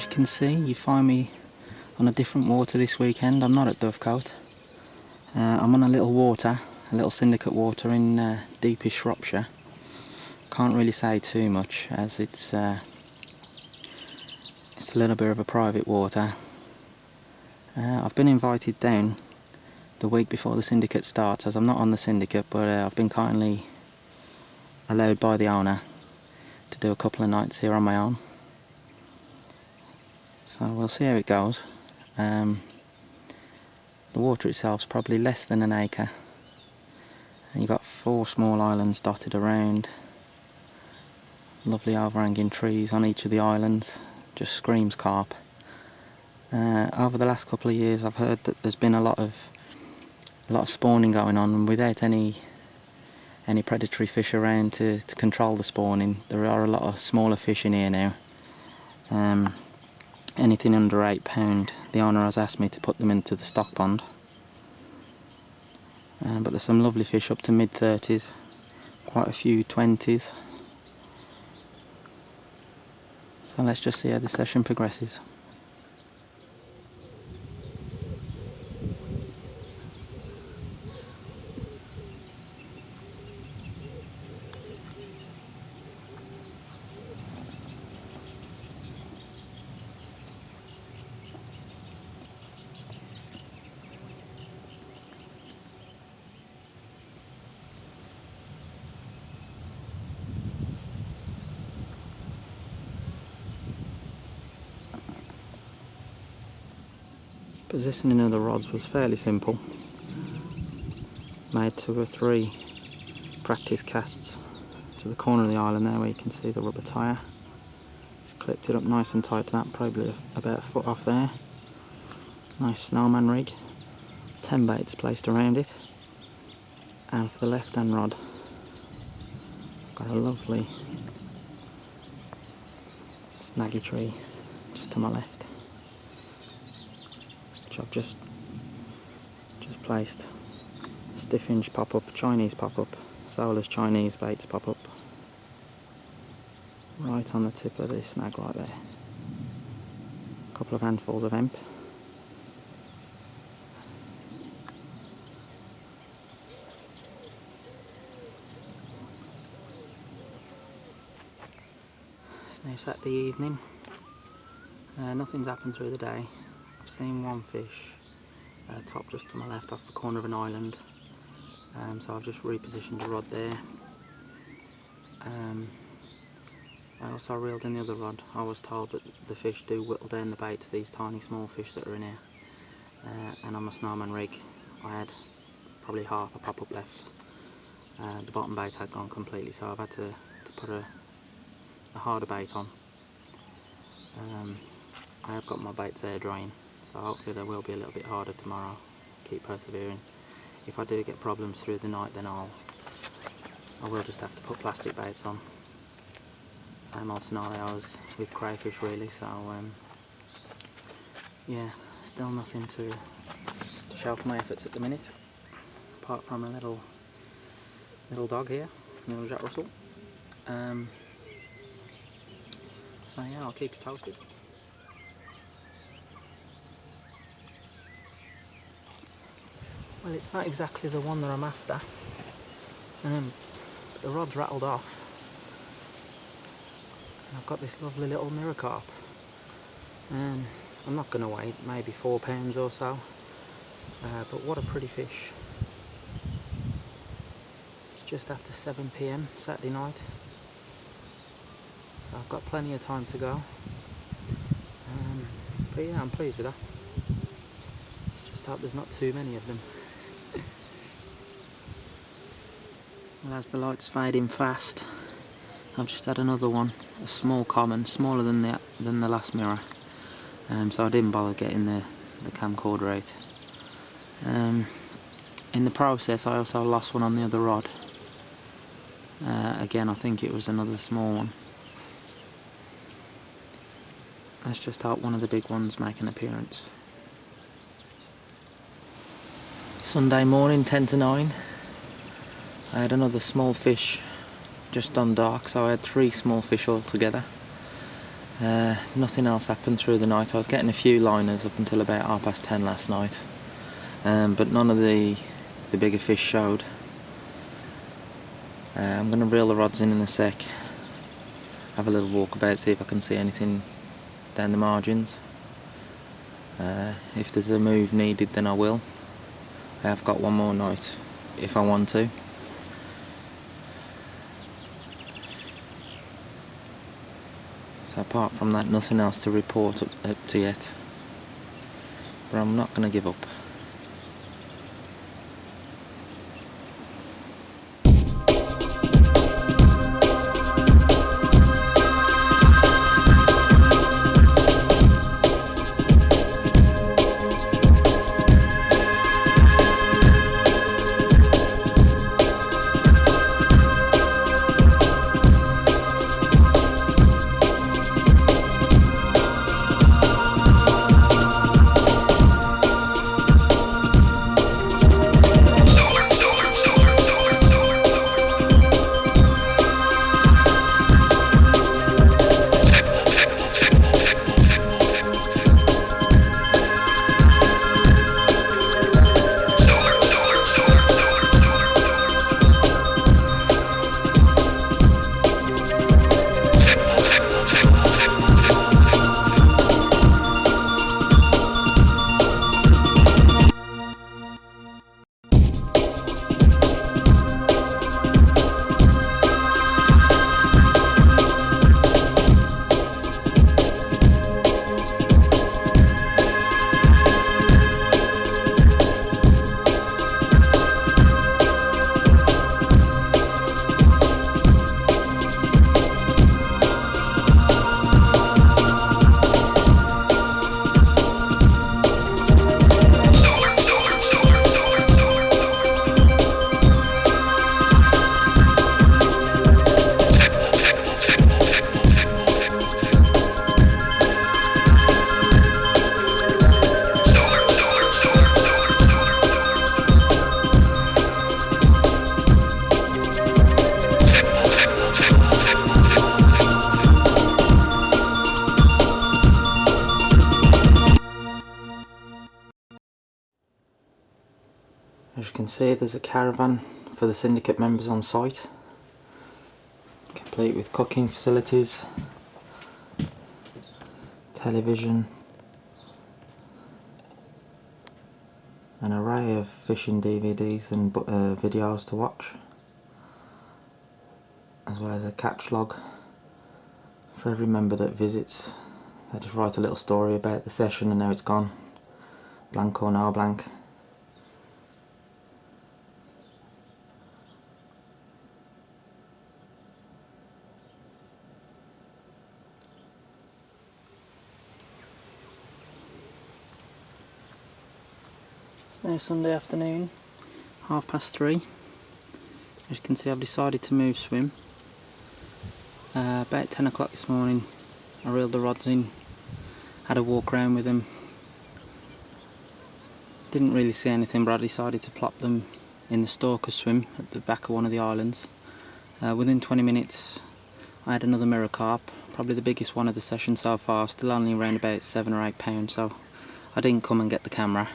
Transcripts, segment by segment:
As you can see, you find me on a different water this weekend. I'm not at Dovecote. I'm on a little syndicate water in deepest Shropshire. Can't really say too much as it's a little bit of a private water. I've been invited down the week before the syndicate starts, as I'm not on the syndicate, but I've been kindly allowed by the owner to do a couple of nights here on my own. So we'll see how it goes. The water itself's probably less than an acre. And you've got 4 small islands dotted around. Lovely overhanging trees on each of the islands. Just screams carp. Over the last couple of years I've heard that there's been a lot of spawning going on, and without any predatory fish around to control the spawning, there are a lot of smaller fish in here now. Anything under £8, the owner has asked me to put them into the stock pond. But there's some lovely fish up to mid-30s, quite a few 20s. So let's just see how the session progresses. Positioning of the rods was fairly simple. Made 2 or 3 practice casts to the corner of the island there where you can see the rubber tyre. Just clipped it up nice and tight to that, probably about a foot off there. Nice snowman rig. 10 baits placed around it. And for the left hand rod, got a lovely snaggy tree just to my left, which I've just placed. Stiff-hinge pop-up, Chinese pop-up, Solar's Chinese baits pop-up. Right on the tip of this snag right there. A couple of handfuls of hemp. It's now Saturday evening. Nothing's happened through the day. I've seen one fish top just to my left off the corner of an island, so I've just repositioned the rod there. I also reeled in the other rod. I was told that the fish do whittle down the bait to these tiny small fish that are in here, and on my snowman rig I had probably half a pop-up left. The bottom bait had gone completely, so I've had to put a harder bait on. I have got my baits air drying, so hopefully they will be a little bit harder tomorrow. Keep persevering. If I do get problems through the night, then I will just have to put plastic baits on. Same old scenario as with crayfish really, so yeah, still nothing to show for my efforts at the minute, apart from a little dog here, little Jack Russell. So yeah, I'll keep you posted. Well, it's not exactly the one that I'm after, but the rod's rattled off, and I've got this lovely little mirror carp. I'm not going to wait, maybe 4 pounds or so, but what a pretty fish. It's just after 7 PM Saturday night, so I've got plenty of time to go, but yeah, I'm pleased with that. Just hope there's not too many of them. Well, as the lights fade in fast, I've just had another one, a small common, smaller than the last mirror, so I didn't bother getting the camcorder out. In the process I also lost one on the other rod. Again, I think it was another small one. Let's just hope one of the big ones make an appearance. Sunday morning, 10 to 9. I had another small fish just on dark, so I had 3 small fish altogether. Nothing else happened through the night. I was getting a few liners up until about 10:30 last night, but none of the bigger fish showed. I'm going to reel the rods in a sec, have a little walk about, see if I can see anything down the margins. If there's a move needed, then I will. I have got one more night if I want to. So apart from that, nothing else to report up to yet. But I'm not going to give up. As you can see, there's a caravan for the syndicate members on site, complete with cooking facilities, television, an array of fishing DVDs and videos to watch, as well as a catch log for every member that visits. They just write a little story about the session and how it's gone, blank or no blank. It's now Sunday afternoon, 3:30. As you can see, I've decided to move swim. About 10 o'clock this morning, I reeled the rods in, had a walk around with them. Didn't really see anything, but I decided to plop them in the stalker swim at the back of one of the islands. Within 20 minutes, I had another mirror carp, probably the biggest one of the session so far, still only around about 7 or 8 pounds, so I didn't come and get the camera.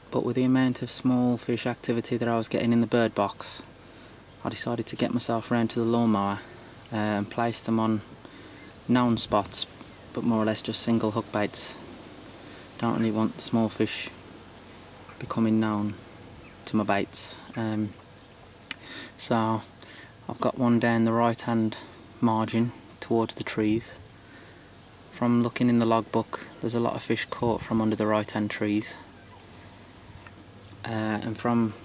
But with the amount of small fish activity that I was getting in the bird box, I decided to get myself around to the lawnmower and place them on known spots, but more or less just single hook baits. Don't really want the small fish becoming known to my baits. So I've got one down the right hand margin towards the trees. From looking in the logbook, there's a lot of fish caught from under the right hand trees. And from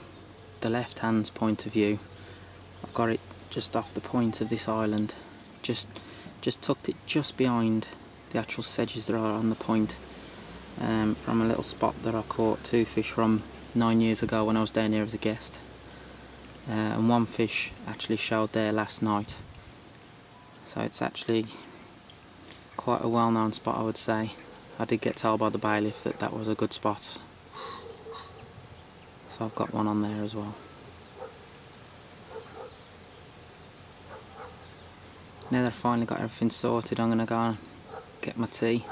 the left hand's point of view, I've got it just off the point of this island, just tucked it just behind the actual sedges that are on the point, from a little spot that I caught 2 fish from 9 years ago when I was down here as a guest, and 1 fish actually showed there last night, so it's actually quite a well-known spot, I would say. I did get told by the bailiff that that was a good spot, so I've got one on there as well. Now that I've finally got everything sorted, I'm going to go and get my tea.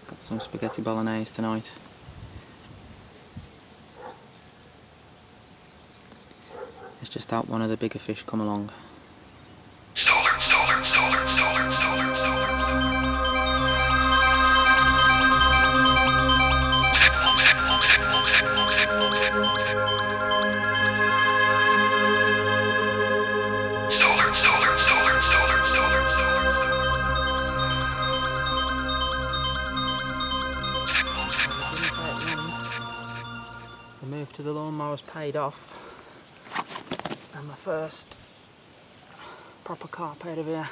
Got some spaghetti bolognese tonight. Let's just hope one of the bigger fish come along. Solar, solar, solar, solar, solar, solar, solar. Solar, solar, solar, solar, solar, solar, solar. The move to the lawnmower's paid off, and my first proper carp out of here.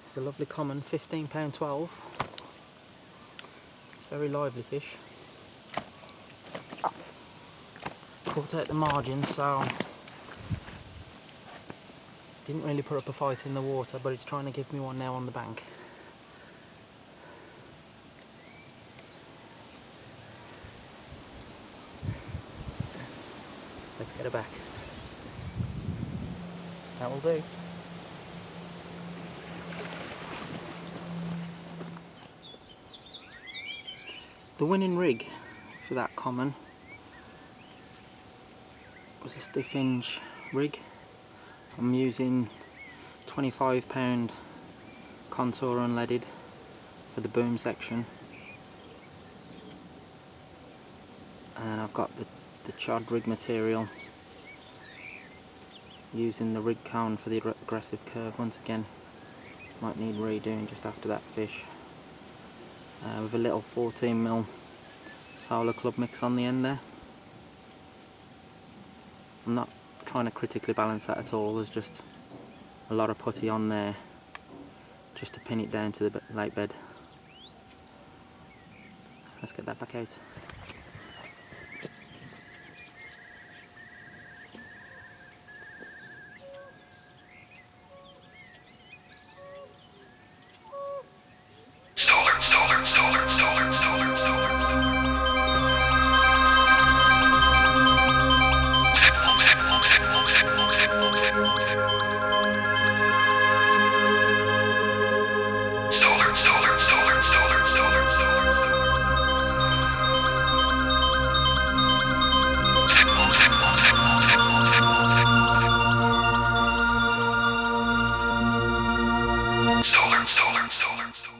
It's a lovely common, £15.12. It's a very lively fish. Caught out the margin, so didn't really put up a fight in the water, but it's trying to give me one now on the bank. Let's get her back. That will do. The winning rig for that common was a stiff hinge rig. I'm using £25 contour unleaded for the boom section, and I've got the chod rig material, using the rig cone for the aggressive curve once again. Might need redoing just after that fish, with a little 14mm Solar Club mix on the end there. I'm not trying to critically balance that at all, there's just a lot of putty on there just to pin it down to the lake bed. Let's get that back out. Solar, solar, solar, solar, solar, solar, solar. Solar, solar, solar, solar, solar, solar, solar. Solar, solar, solar, solar.